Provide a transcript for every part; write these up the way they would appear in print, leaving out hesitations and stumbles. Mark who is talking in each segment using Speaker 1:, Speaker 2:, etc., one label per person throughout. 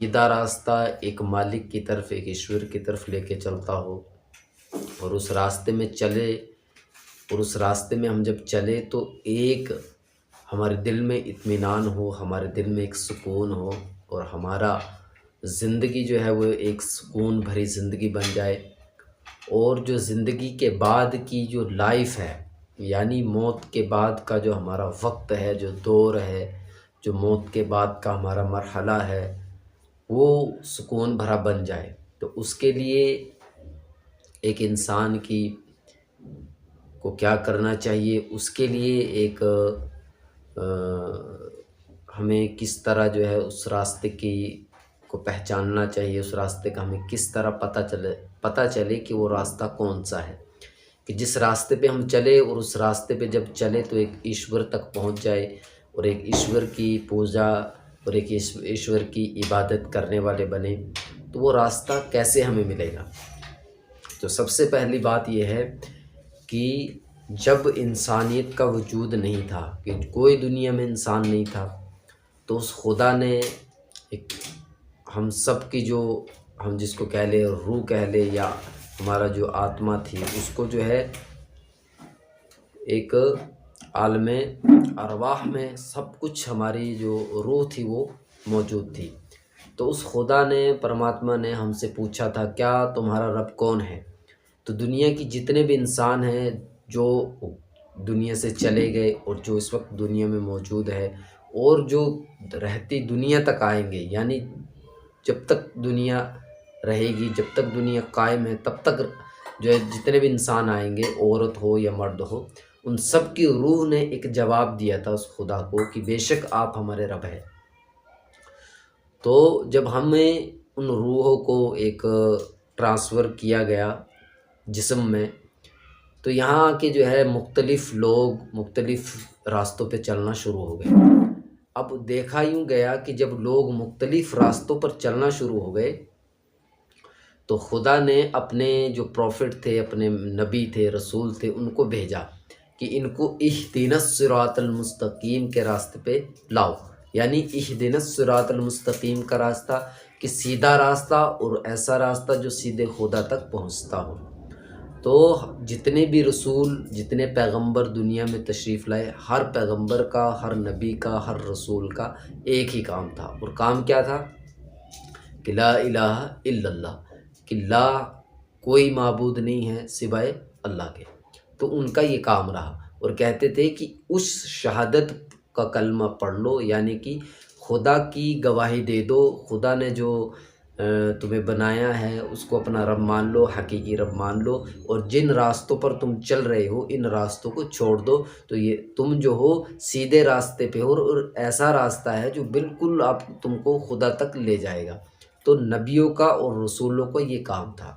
Speaker 1: سیدھا راستہ ایک مالک کی طرف، ایک ایشور کی طرف لے کے چلتا ہو، اور اس راستے میں چلے، اور اس راستے میں ہم جب چلے تو ایک ہمارے دل میں اطمینان ہو، ہمارے دل میں ایک سکون ہو، اور ہمارا زندگی جو ہے وہ ایک سکون بھری زندگی بن جائے۔ اور جو زندگی کے بعد کی جو لائف ہے، یعنی موت کے بعد کا جو ہمارا وقت ہے، جو دور ہے، جو موت کے بعد کا ہمارا مرحلہ ہے، وہ سکون بھرا بن جائے، تو اس کے لیے ایک انسان کو کیا کرنا چاہیے؟ اس کے لیے ایک ہمیں کس طرح جو ہے اس راستے کو پہچاننا چاہیے، اس راستے کا ہمیں کس طرح پتہ چلے کہ وہ راستہ کون سا ہے، کہ جس راستے پہ ہم چلے اور اس راستے پہ جب چلے تو ایک ایشور تک پہنچ جائے، اور ایک ایشور کی پوجا اور ایک ایشور کی عبادت کرنے والے بنے، تو وہ راستہ کیسے ہمیں ملے گا؟ تو سب سے پہلی بات یہ ہے کہ جب انسانیت کا وجود نہیں تھا، کہ کوئی دنیا میں انسان نہیں تھا، تو اس خدا نے ایک ہم سب کی جو ہم جس کو کہہ لے روح کہہ لے، یا ہمارا جو آتما تھی، اس کو جو ہے ایک عالم ارواح میں سب کچھ ہماری جو روح تھی وہ موجود تھی۔ تو اس خدا نے، پرماتما نے ہم سے پوچھا تھا کیا تمہارا رب کون ہے؟ تو دنیا کی جتنے بھی انسان ہیں جو دنیا سے چلے گئے اور جو اس وقت دنیا میں موجود ہے، اور جو رہتی دنیا تک آئیں گے، یعنی جب تک دنیا رہے گی، جب تک دنیا قائم ہے، تب تک جو ہے جتنے بھی انسان آئیں گے، عورت ہو یا مرد ہو، ان سب کی روح نے ایک جواب دیا تھا اس خدا کو کہ بے شک آپ ہمارے رب ہیں۔ تو جب ہمیں ان روحوں کو ایک ٹرانسفر کیا گیا جسم میں، تو یہاں آ کے جو ہے مختلف لوگ مختلف راستوں پہ چلنا شروع ہو گئے۔ اب دیکھا یوں گیا کہ جب لوگ مختلف راستوں پر چلنا شروع ہو گئے، تو خدا نے اپنے جو پروفٹ تھے، اپنے نبی تھے، رسول تھے، ان کو بھیجا کہ ان کو اہدنا الصراط المستقیم کے راستے پہ لاؤ، یعنی اہدنا الصراط المستقیم کا راستہ، کہ سیدھا راستہ، اور ایسا راستہ جو سیدھے خدا تک پہنچتا ہو۔ تو جتنے بھی رسول، جتنے پیغمبر دنیا میں تشریف لائے، ہر پیغمبر کا، ہر نبی کا، ہر رسول کا ایک ہی کام تھا، اور کام کیا تھا؟ کہ لا الہ الا اللہ، کہ لا کوئی معبود نہیں ہے سوائے اللہ کے۔ تو ان کا یہ کام رہا، اور کہتے تھے کہ اس شہادت کا کلمہ پڑھ لو، یعنی کہ خدا کی گواہی دے دو، خدا نے جو تمہیں بنایا ہے اس کو اپنا رب مان لو، حقیقی رب مان لو، اور جن راستوں پر تم چل رہے ہو ان راستوں کو چھوڑ دو، تو یہ تم جو ہو سیدھے راستے پہ ہو، اور ایسا راستہ ہے جو بالکل تم کو خدا تک لے جائے گا۔ تو نبیوں کا اور رسولوں کا یہ کام تھا۔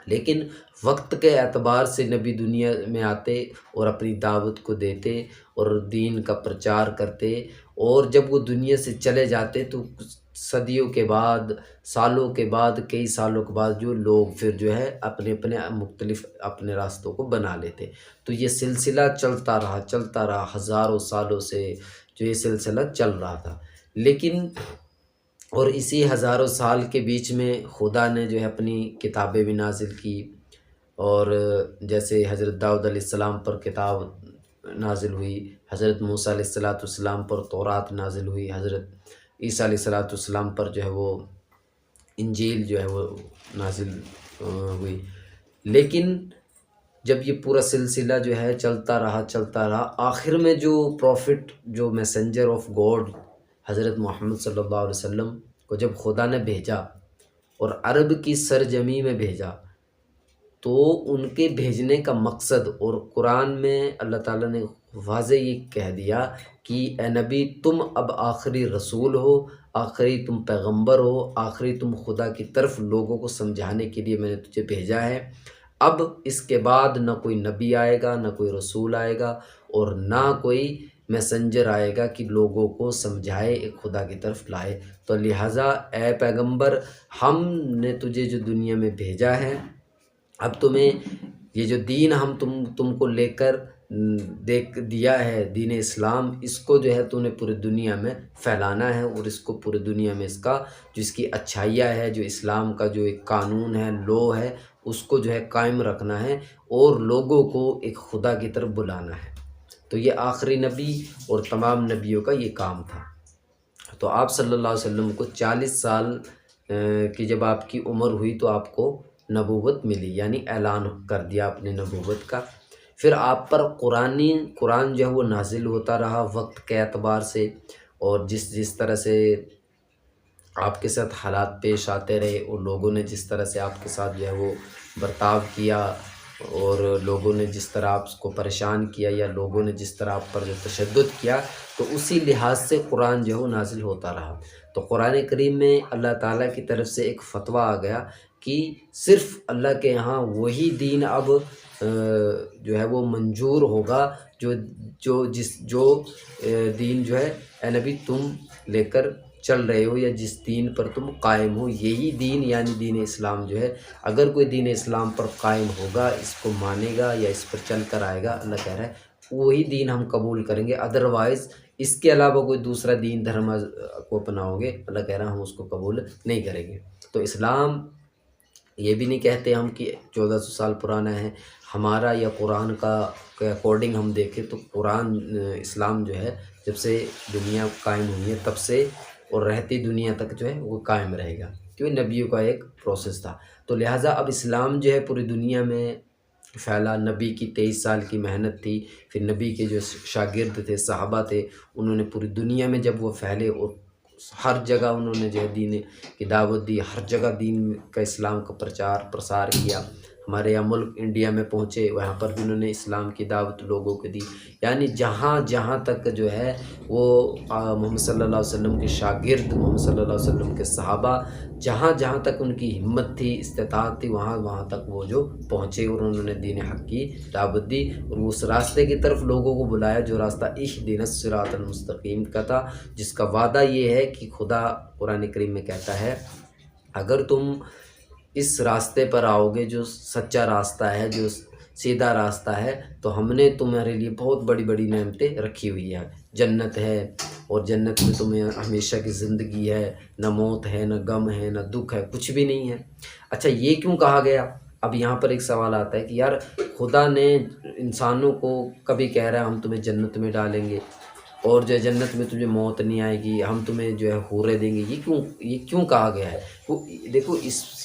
Speaker 1: لیکن وقت کے اعتبار سے نبی دنیا میں آتے اور اپنی دعوت کو دیتے اور دین کا پرچار کرتے، اور جب وہ دنیا سے چلے جاتے تو صدیوں کے بعد، سالوں کے بعد، کئی سالوں کے بعد جو لوگ پھر جو ہے اپنے اپنے مختلف اپنے راستوں کو بنا لیتے۔ تو یہ سلسلہ چلتا رہا ہزاروں سالوں سے، جو یہ سلسلہ چل رہا تھا۔ لیکن اور اسی ہزاروں سال کے بیچ میں خدا نے جو ہے اپنی کتابیں بھی نازل کی، اور جیسے حضرت داؤد علیہ السلام پر کتاب نازل ہوئی، حضرت موسیٰ علیہ السلام پر تورات نازل ہوئی، حضرت عیسیٰ علیہ السلام پر جو ہے وہ انجیل جو ہے وہ نازل ہوئی۔ لیکن جب یہ پورا سلسلہ جو ہے چلتا رہا، آخر میں جو پروفٹ، جو میسنجر آف گاڈ حضرت محمد صلی اللہ علیہ وسلم کو جب خدا نے بھیجا اور عرب کی سرزمین میں بھیجا، تو ان کے بھیجنے کا مقصد، اور قرآن میں اللہ تعالیٰ نے واضح یہ کہہ دیا کہ اے نبی تم اب آخری رسول ہو، آخری تم پیغمبر ہو، آخری تم خدا کی طرف لوگوں کو سمجھانے کے لیے میں نے تجھے بھیجا ہے۔ اب اس کے بعد نہ کوئی نبی آئے گا، نہ کوئی رسول آئے گا، اور نہ کوئی میسنجر آئے گا کہ لوگوں کو سمجھائے، ایک خدا کی طرف لائے۔ تو لہٰذا اے پیغمبر، ہم نے تجھے جو دنیا میں بھیجا ہے، اب تمہیں یہ جو دین ہم تم کو لے کر دیکھ دیا ہے دین اسلام، اس کو جو ہے تو نے پوری دنیا میں پھیلانا ہے، اور اس کو پوری دنیا میں اس کا جو اس کی اچھائیاں ہے، جو اسلام کا جو ایک قانون ہے، لو ہے، اس کو جو ہے قائم رکھنا ہے، اور لوگوں کو ایک خدا کی طرف بلانا ہے۔ تو یہ آخری نبی اور تمام نبیوں کا یہ کام تھا۔ تو آپ صلی اللہ علیہ وسلم کو 40 سال کی جب آپ کی عمر ہوئی تو آپ کو نبوت ملی، یعنی اعلان کر دیا اپنے نبوت کا۔ پھر آپ پر قرآن جو ہے وہ نازل ہوتا رہا وقت کے اعتبار سے، اور جس طرح سے آپ کے ساتھ حالات پیش آتے رہے، اور لوگوں نے جس طرح سے آپ کے ساتھ جو ہے وہ برتاؤ کیا، اور لوگوں نے جس طرح آپ کو پریشان کیا، یا لوگوں نے جس طرح آپ پر جو تشدد کیا، تو اسی لحاظ سے قرآن جو ہے وہ نازل ہوتا رہا۔ تو قرآن کریم میں اللہ تعالیٰ کی طرف سے ایک فتویٰ آ گیا کہ صرف اللہ کے یہاں وہی دین اب جو ہے وہ منظور ہوگا جو دین جو ہے اے نبی تم لے کر چل رہے ہو، یا جس دین پر تم قائم ہو، یہی دین یعنی دین اسلام جو ہے، اگر کوئی دین اسلام پر قائم ہوگا، اس کو مانے گا یا اس پر چل کر آئے گا، اللہ کہہ رہا ہے وہی دین ہم قبول کریں گے، ادروائز اس کے علاوہ کوئی دوسرا دین دھرم کو اپناؤ گے، اللہ کہہ رہا ہے ہم اس کو قبول نہیں کریں گے۔ تو اسلام یہ بھی نہیں کہتے ہم کہ 1400 سال پرانا ہے ہمارا، یا قرآن کا کے اکارڈنگ ہم دیکھیں تو قرآن اسلام جو ہے جب سے دنیا قائم ہوئی ہے تب سے اور رہتی دنیا تک جو ہے وہ قائم رہے گا، کیونکہ نبیوں کا ایک پروسیس تھا۔ تو لہٰذا اب اسلام جو ہے پوری دنیا میں پھیلا۔ نبی کی 23 سال کی محنت تھی، پھر نبی کے جو شاگرد تھے، صحابہ تھے، انہوں نے پوری دنیا میں جب وہ پھیلے، اور ہر جگہ انہوں نے جو ہے دین کی دعوت دی، ہر جگہ دین کا اسلام کا پرسار کیا۔ ہمارے یہاں ملک انڈیا میں پہنچے، وہاں پر بھی انہوں نے اسلام کی دعوت لوگوں کو دی، یعنی جہاں جہاں تک جو ہے وہ محمد صلی اللہ علیہ وسلم کے شاگرد، محمد صلی اللہ علیہ وسلم کے صحابہ، جہاں جہاں تک ان کی ہمت تھی، استطاعت تھی، وہاں وہاں تک وہ جو پہنچے، اور انہوں نے دین حق کی دعوت دی، اور اس راستے کی طرف لوگوں کو بلایا جو راستہ اہدنا الصراط المستقیم کا تھا، جس کا وعدہ یہ ہے کہ خدا قرآن کریم میں کہتا ہے اگر تم اس راستے پر آؤ گے جو سچا راستہ ہے، جو سیدھا راستہ ہے، تو ہم نے تمہارے لیے بہت بڑی بڑی نعمتیں رکھی ہوئی ہے، جنت ہے، اور جنت میں تمہیں ہمیشہ کی زندگی ہے، نہ موت ہے، نہ غم ہے، نہ دکھ ہے، کچھ بھی نہیں ہے۔ اچھا یہ کیوں کہا گیا؟ اب یہاں پر ایک سوال آتا ہے کہ یار خدا نے انسانوں کو کبھی کہہ رہا ہے ہم تمہیں جنت میں ڈالیں گے، اور جو ہے جنت میں تجھے موت نہیں آئے گی، ہم تمہیں جو ہے حوریں دیں گے، یہ کیوں کہا گیا ہے؟ دیکھو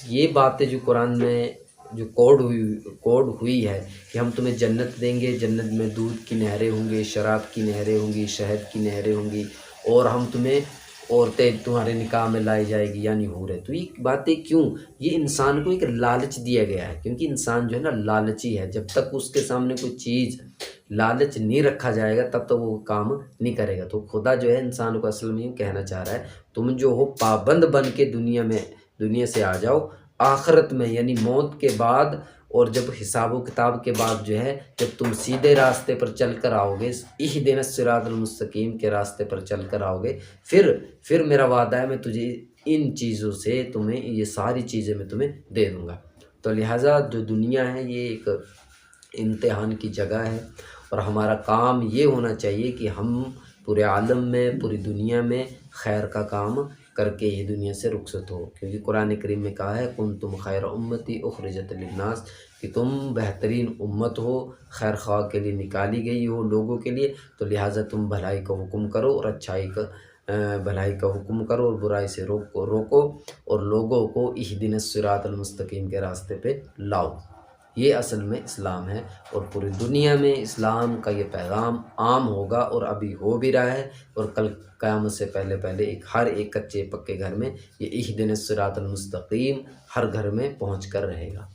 Speaker 1: یہ باتیں جو قرآن میں جو کوڈ ہوئی ہے کہ ہم تمہیں جنت دیں گے، جنت میں دودھ کی نہریں ہوں گی، شراب کی نہریں ہوں گی، شہد کی نہریں ہوں گی، اور ہم تمہیں عورتیں تمہارے نکاح میں لائی جائے گی، یعنی حوریں۔ تو یہ باتیں کیوں؟ یہ انسان کو ایک لالچ دیا گیا ہے، کیونکہ انسان جو ہے نا لالچی ہے، جب تک اس کے سامنے کوئی چیز لالچ نہیں رکھا جائے گا تب تک وہ کام نہیں کرے گا۔ تو خدا جو ہے انسان کو اصل میں یہ کہنا چاہ رہا ہے تم جو ہو پابند بن کے دنیا سے آ جاؤ، آخرت میں یعنی موت کے بعد، اور جب حساب و کتاب کے بعد جو ہے جب تم سیدھے راستے پر چل کر آؤ گے، اہدنا الصراط المستقیم کے راستے پر چل کر آؤ گے، پھر میرا وعدہ ہے میں تجھے ان چیزوں سے تمہیں یہ ساری چیزیں میں تمہیں دے دوں گا۔ تو لہٰذا جو دنیا ہے یہ ایک امتحان کی جگہ ہے، اور ہمارا کام یہ ہونا چاہیے کہ ہم پورے عالم میں، پوری دنیا میں خیر کا کام کر کے یہ دنیا سے رخصت ہو، کیونکہ قرآن کریم میں کہا ہے کنتم خیر امتی اخرجت للناس، کہ تم بہترین امت ہو، خیر خواہ کے لیے نکالی گئی ہو لوگوں کے لیے، تو لہٰذا تم بھلائی کا حکم کرو، اور بھلائی کا حکم کرو، اور برائی سے روکو، اور لوگوں کو اہدنا الصراط المستقیم کے راستے پہ لاؤ۔ یہ اصل میں اسلام ہے، اور پوری دنیا میں اسلام کا یہ پیغام عام ہوگا، اور ابھی ہو بھی رہا ہے، اور کل قیامت سے پہلے ہر ایک کچے پکے گھر میں یہ اہدنا الصراط المستقیم ہر گھر میں پہنچ کر رہے گا۔